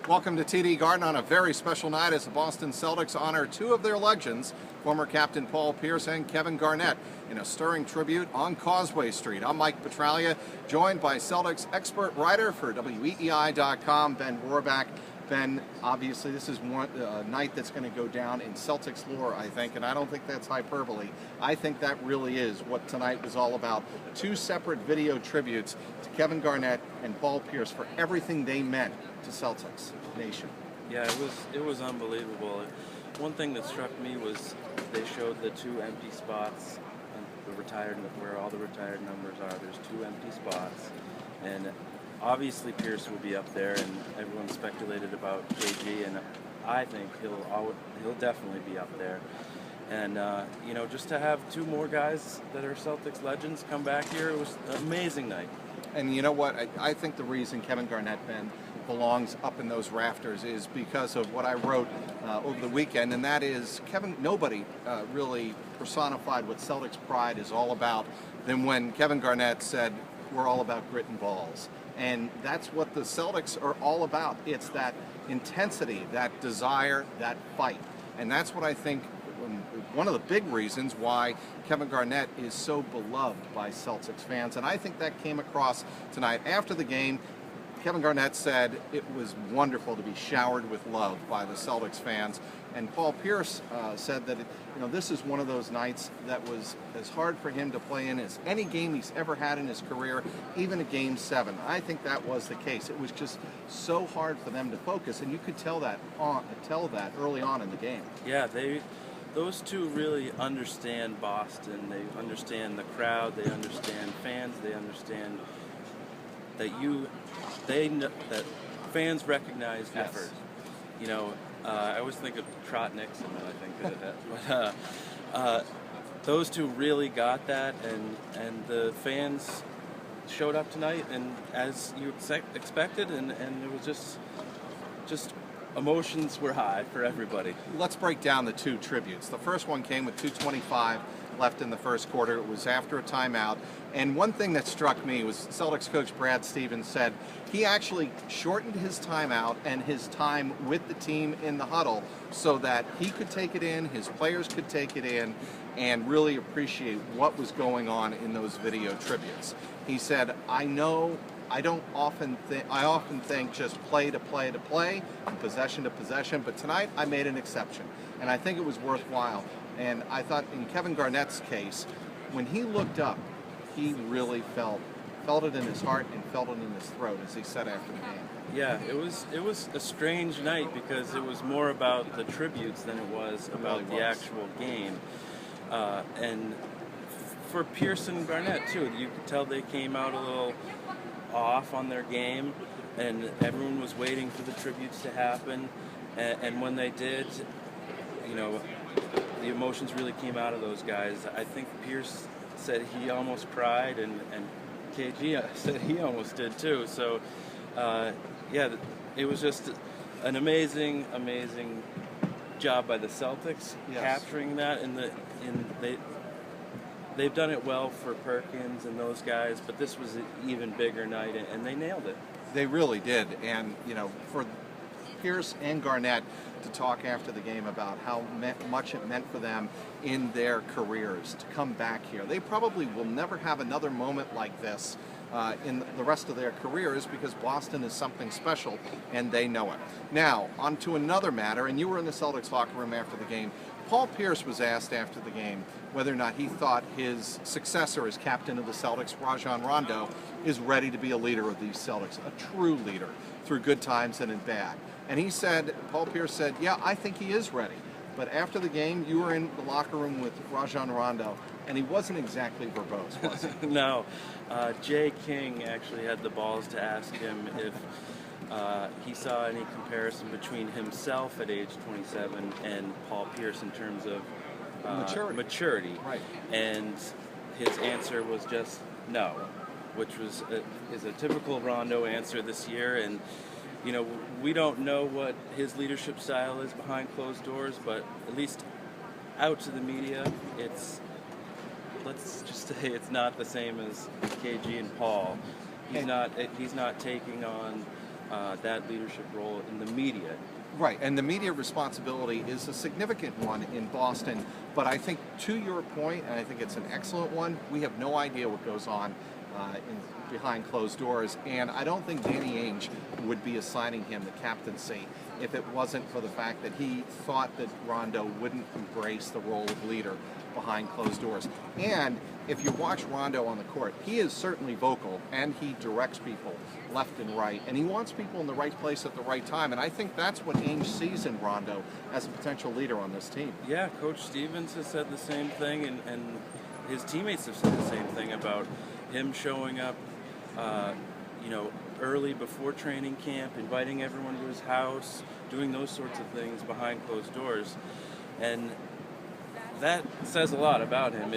Welcome to TD Garden on a very special night as the Boston Celtics honor two of their legends, former captain Paul Pierce and Kevin Garnett, in a stirring tribute on Causeway Street. I'm Mike Petraglia, joined by Celtics expert writer for WEEI.com, Ben Rohrbach. Ben, obviously this is one night that's going to go down in Celtics lore, I think, and I don't think that's hyperbole. I think that really is what tonight was all about. Two separate video tributes to Kevin Garnett and Paul Pierce for everything they meant to Celtics Nation. Yeah, it was unbelievable. One thing that struck me was they showed the two empty spots, the retired, where all the retired numbers are. There's two empty spots, and obviously Pierce will be up there, and everyone speculated about KG, and I think he'll definitely be up there. And you know, just to have two more guys that are Celtics legends come back here, it was an amazing night. And you know what? I think the reason Kevin Garnett, Ben, belongs up in those rafters is because of what I wrote over the weekend, and that is nobody really personified what Celtics pride is all about than when Kevin Garnett said, "We're all about grit and balls." And that's what the Celtics are all about. It's that intensity, that desire, that fight. And that's what I think one of the big reasons why Kevin Garnett is so beloved by Celtics fans. And I think that came across tonight. After the game, Kevin Garnett said it was wonderful to be showered with love by the Celtics fans. And Paul Pierce said that this is one of those nights that was as hard for him to play in as any game he's ever had in his career, even a Game 7. I think that was the case. It was just so hard for them to focus, and you could tell that early on in the game. Yeah, those two really understand Boston. They understand the crowd. They understand fans. They understand that that fans recognize effort. You know, I always think of Trot Nixon when I think of that. But those two really got that, and the fans showed up tonight, and as you expected, and it was just emotions were high for everybody. Let's break down the two tributes. The first one came with 2:25 left in the first quarter. It was after a timeout. And one thing that struck me was Celtics coach Brad Stevens said he actually shortened his timeout and his time with the team in the huddle so that he could take it in, his players could take it in, and really appreciate what was going on in those video tributes. He said, I often think just play to play to play, and possession to possession, but tonight I made an exception, and I think it was worthwhile. And I thought in Kevin Garnett's case, when he looked up, he really felt it in his heart and felt it in his throat, as he said after the game. Yeah, it was a strange night because it was more about the tributes than it was about the actual game. And for Pierce and Garnett too, you could tell they came out a little off on their game, and everyone was waiting for the tributes to happen. And when they did, the emotions really came out of those guys. I think Pierce said he almost cried, and KG said he almost did too. So, yeah, it was just an amazing job by the Celtics capturing that. They've done it well for Perkins and those guys, but this was an even bigger night, and they nailed it. They really did, and for Pierce and Garnett to talk after the game about how much it meant for them in their careers to come back here. They probably will never have another moment like this in the rest of their careers because Boston is something special and they know it. Now, on to another matter, and you were in the Celtics locker room after the game. Paul Pierce was asked after the game whether or not he thought his successor as captain of the Celtics, Rajon Rondo, is ready to be a leader of these Celtics, a true leader through good times and in bad. And Paul Pierce said, yeah, I think he is ready. But after the game, you were in the locker room with Rajon Rondo, and he wasn't exactly verbose, was he? No. Jay King actually had the balls to ask him if he saw any comparison between himself at age 27 and Paul Pierce in terms of maturity. Right. And his answer was just no, which is a typical Rondo answer this year. And we don't know what his leadership style is behind closed doors, but at least out to the media, let's just say it's not the same as KG and Paul. He's not taking on that leadership role in the media. Right, and the media responsibility is a significant one in Boston, but I think to your point, and I think it's an excellent one, we have no idea what goes on behind closed doors, and I don't think Danny Ainge would be assigning him the captaincy if it wasn't for the fact that he thought that Rondo wouldn't embrace the role of leader behind closed doors. And if you watch Rondo on the court, he is certainly vocal, and he directs people left and right, and he wants people in the right place at the right time, and I think that's what Ainge sees in Rondo as a potential leader on this team. Yeah, Coach Stevens has said the same thing, and his teammates have said the same thing about him showing up, early before training camp, inviting everyone to his house, doing those sorts of things behind closed doors, and that says a lot about him.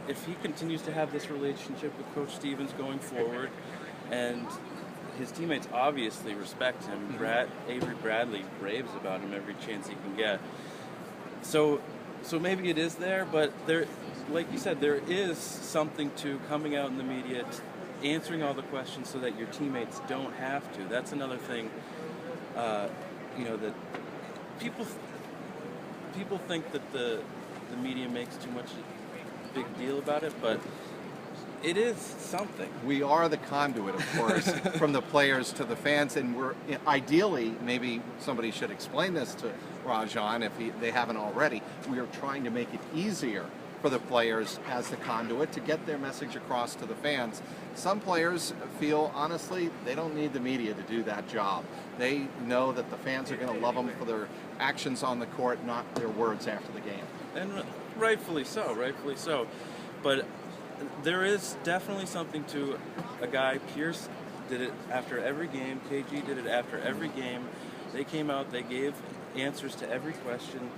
If he continues to have this relationship with Coach Stevens going forward, and his teammates obviously respect him. Avery Bradley raves about him every chance he can get. So maybe it is there, but there, like you said, there is something to coming out in the media, answering all the questions so that your teammates don't have to. That's another thing, that people think that the media makes too much big deal about it, but it is something. We are the conduit, of course, from the players to the fans, and we're ideally, maybe somebody should explain this to Rajan if they haven't already. We are trying to make it easier for the players as the conduit to get their message across to the fans. Some players feel, honestly, they don't need the media to do that job. They know that the fans are going to love them for their actions on the court, not their words after the game. And rightfully so. But there is definitely something to a guy. Pierce did it after every game. KG did it after every game. They came out, they gave answers to every question.